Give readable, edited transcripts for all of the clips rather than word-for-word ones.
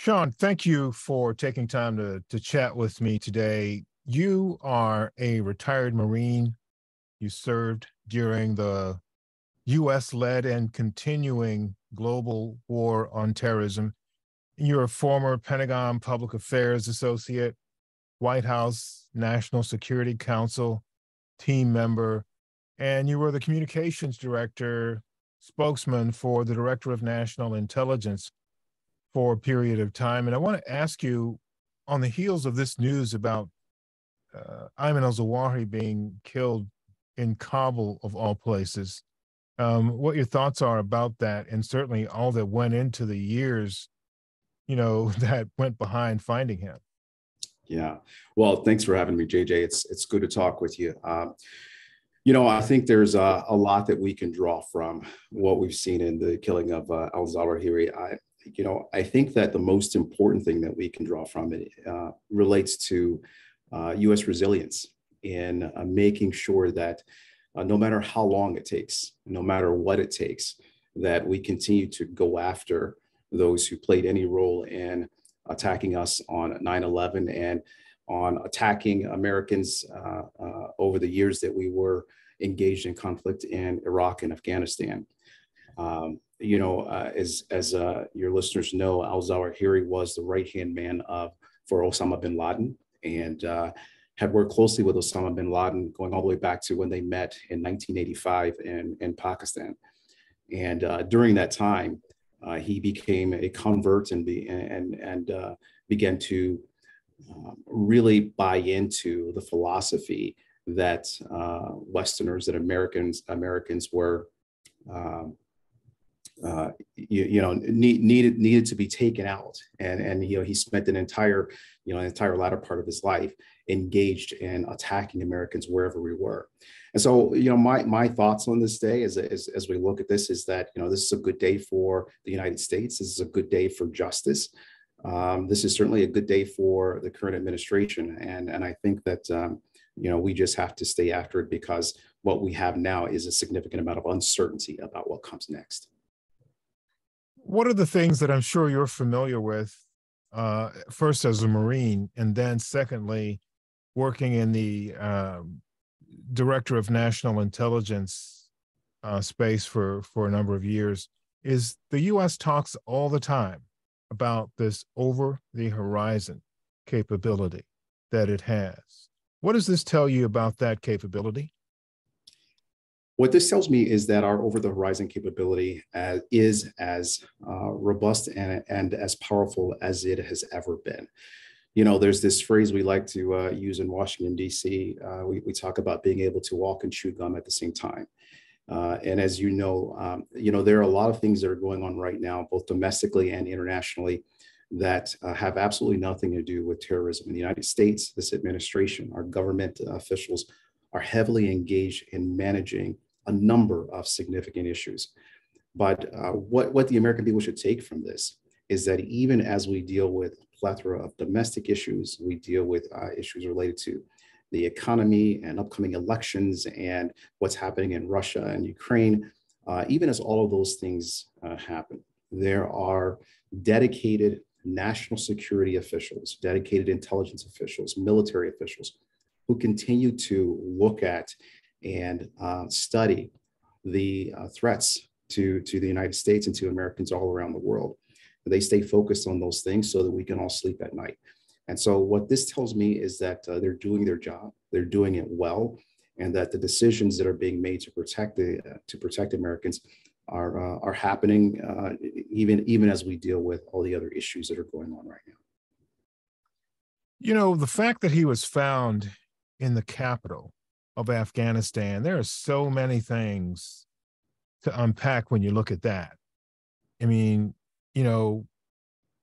Shawn, thank you for taking time to chat with me today. You are a retired Marine. You served during the US led and continuing global war on terrorism. You're a former Pentagon Public Affairs Associate, White House National Security Council team member, and you were the communications director, spokesman for the Director of National Intelligence for a period of time. And I want to ask you, on the heels of this news about Ayman Al Zawahiri being killed in Kabul, of all places, what your thoughts are about that, and certainly all that went into the years, that went behind finding him. Yeah. Well, thanks for having me, JJ. It's good to talk with you. I think there's a lot that we can draw from what we've seen in the killing of Al Zawahiri. I think that the most important thing that we can draw from it relates to U.S. resilience in making sure that no matter how long it takes, no matter what it takes, that we continue to go after those who played any role in attacking us on 9/11 and on attacking Americans over the years that we were engaged in conflict in Iraq and Afghanistan. As your listeners know, Al Zawahiri was the right-hand man for Osama Bin Laden, and had worked closely with Osama Bin Laden going all the way back to when they met in 1985 in Pakistan. And during that time, he became a convert and began to really buy into the philosophy that Westerners, that Americans were, needed to be taken out. And he spent an entire latter part of his life engaged in attacking Americans wherever we were. And so, my thoughts on this day as we look at this is that, this is a good day for the United States. This is a good day for justice. This is certainly a good day for the current administration. And I think that, we just have to stay after it, because what we have now is a significant amount of uncertainty about what comes next. What are the things that I'm sure you're familiar with, first as a Marine, and then secondly, working in the Director of National Intelligence space for a number of years, is the U.S. talks all the time about this over-the-horizon capability that it has. What does this tell you about that capability? What this tells me is that our over-the-horizon capability is as robust and as powerful as it has ever been. There's this phrase we like to use in Washington, D.C. We talk about being able to walk and chew gum at the same time. And as there are a lot of things that are going on right now, both domestically and internationally, that have absolutely nothing to do with terrorism. In the United States, this administration, our government officials are heavily engaged in managing a number of significant issues. But what the American people should take from this is that even as we deal with a plethora of domestic issues, we deal with issues related to the economy and upcoming elections and what's happening in Russia and Ukraine, even as all of those things happen, there are dedicated national security officials, dedicated intelligence officials, military officials who continue to look at and study the threats to the United States and to Americans all around the world. They stay focused on those things so that we can all sleep at night. And so what this tells me is that they're doing their job, they're doing it well, and that the decisions that are being made to protect Americans are happening even as we deal with all the other issues that are going on right now. The fact that he was found in the capital of Afghanistan, there are so many things to unpack when you look at that. I mean,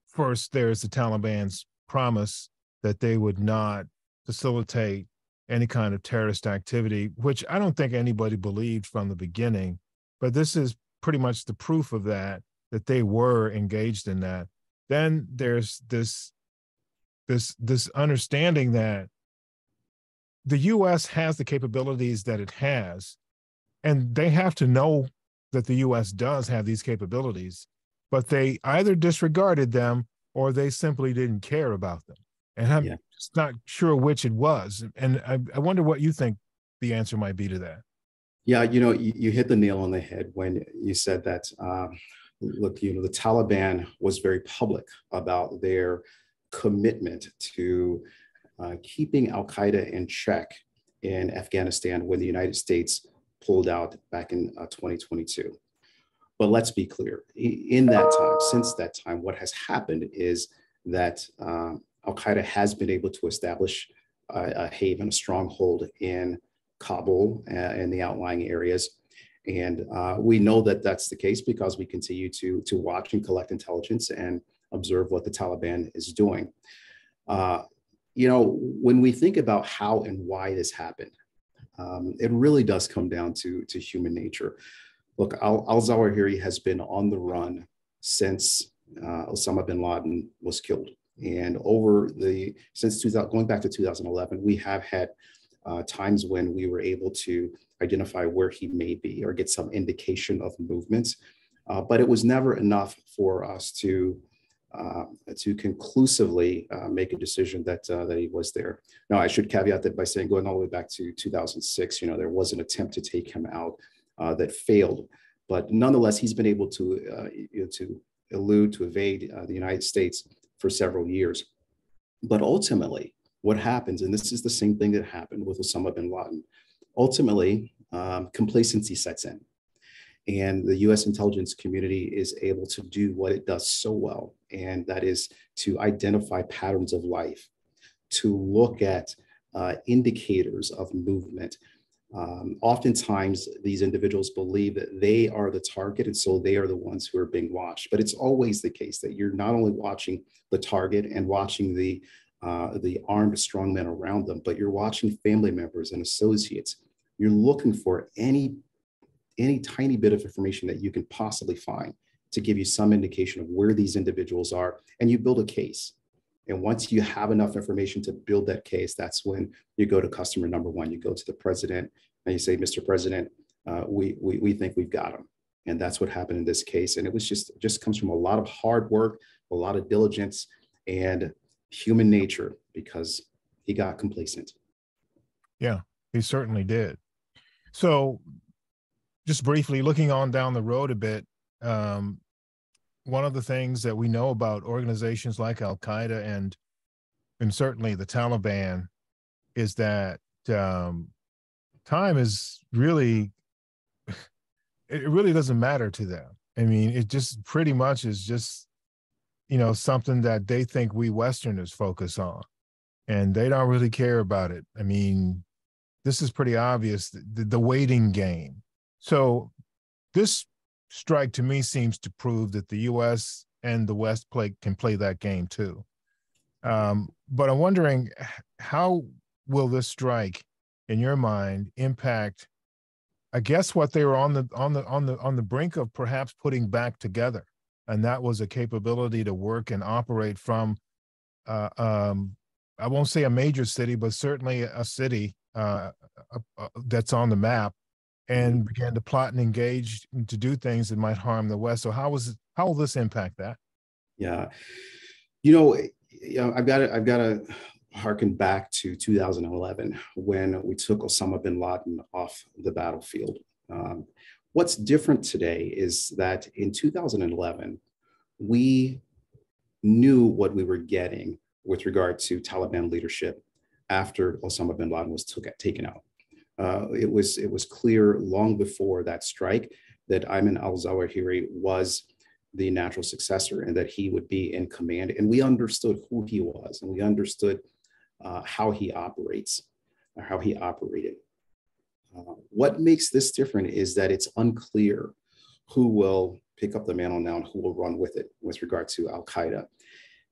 first there's the Taliban's promise that they would not facilitate any kind of terrorist activity, which I don't think anybody believed from the beginning, but this is pretty much the proof of that they were engaged in that. Then there's this understanding that the U.S. has the capabilities that it has, and they have to know that the U.S. does have these capabilities, but they either disregarded them or they simply didn't care about them. And I'm Yeah. just not sure which it was. And I wonder what you think the answer might be to that. Yeah, you hit the nail on the head when you said that. Look, the Taliban was very public about their commitment to keeping Al Qaeda in check in Afghanistan when the United States pulled out back in 2022. But let's be clear, in that time, since that time, what has happened is that Al Qaeda has been able to establish a haven, a stronghold in Kabul and the outlying areas. And we know that that's the case because we continue to watch and collect intelligence and observe what the Taliban is doing. When we think about how and why this happened, it really does come down to human nature. Look, Al Zawahiri has been on the run since Osama Bin Laden was killed. And going back to 2011, we have had times when we were able to identify where he may be or get some indication of movements. But it was never enough for us to conclusively make a decision that he was there. Now, I should caveat that by saying, going all the way back to 2006, there was an attempt to take him out that failed. But nonetheless, he's been able to evade the United States for several years. But ultimately, what happens, and this is the same thing that happened with Osama bin Laden, ultimately, complacency sets in. And the US intelligence community is able to do what it does so well, and that is to identify patterns of life, to look at indicators of movement. Oftentimes, these individuals believe that they are the target, and so they are the ones who are being watched. But it's always the case that you're not only watching the target and watching the armed strongmen around them, but you're watching family members and associates. You're looking for any tiny bit of information that you can possibly find to give you some indication of where these individuals are, and you build a case. And once you have enough information to build that case, that's when you go to customer number one. You go to the president and you say, Mr. President, we think we've got him. And that's what happened in this case. And it was just comes from a lot of hard work, a lot of diligence, and human nature, because he got complacent. Yeah, he certainly did. So just briefly looking on down the road a bit, one of the things that we know about organizations like Al Qaeda and certainly the Taliban is that time is really, it really doesn't matter to them. I mean, it just pretty much is just, something that they think we Westerners focus on, and they don't really care about it. I mean, this is pretty obvious, the waiting game. So this strike to me seems to prove that the U.S. and the West can play that game too. But I'm wondering, how will this strike, in your mind, impact, I guess, what they were on the brink of perhaps putting back together, and that was a capability to work and operate from, I won't say a major city, but certainly a city that's on the map, and began to plot and engage to do things that might harm the West. So how will this impact that? Yeah, I've got to harken back to 2011 when we took Osama bin Laden off the battlefield. What's different today is that in 2011, we knew what we were getting with regard to Taliban leadership after Osama bin Laden was taken out. It was clear long before that strike that Ayman Al Zawahiri was the natural successor and that he would be in command. And we understood who he was, and we understood how he operates, or how he operated. What makes this different is that it's unclear who will pick up the mantle now and who will run with it with regard to Al Qaeda.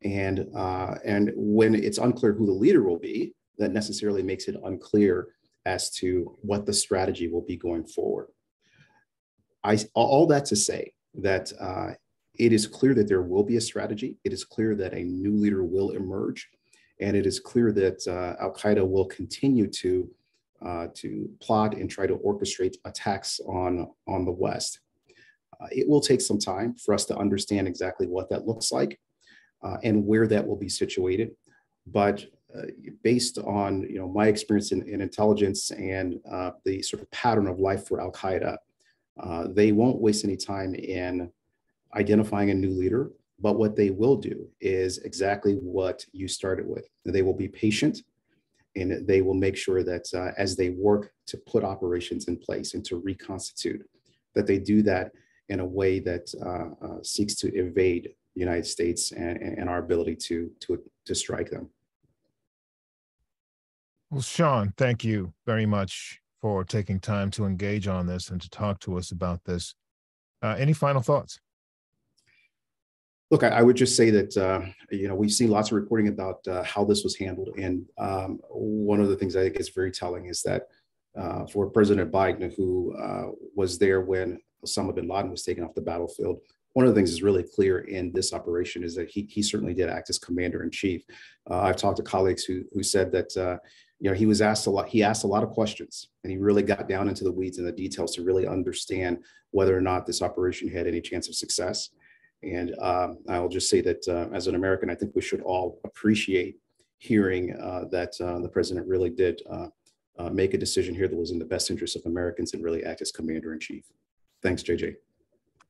And when it's unclear who the leader will be, that necessarily makes it unclear as to what the strategy will be going forward. All that to say that it is clear that there will be a strategy. It is clear that a new leader will emerge, and it is clear that Al Qaeda will continue to plot and try to orchestrate attacks on the West. It will take some time for us to understand exactly what that looks like. and where that will be situated. But based on my experience in intelligence and the sort of pattern of life for Al Qaeda, they won't waste any time in identifying a new leader. But what they will do is exactly what you started with. They will be patient, and they will make sure that as they work to put operations in place and to reconstitute, that they do that in a way that seeks to evade the United States and our ability to strike them. Well, Shawn, thank you very much for taking time to engage on this and to talk to us about this. Any final thoughts? Look, I would just say that, we've seen lots of reporting about how this was handled. And one of the things I think is very telling is that for President Biden, who was there when Osama Bin Laden was taken off the battlefield, one of the things that's really clear in this operation is that he certainly did act as commander in chief. I've talked to colleagues who said that, he was asked a lot. He asked a lot of questions, and he really got down into the weeds and the details to really understand whether or not this operation had any chance of success. And I'll just say that as an American, I think we should all appreciate hearing that the president really did make a decision here that was in the best interest of Americans and really act as commander in chief. Thanks, JJ.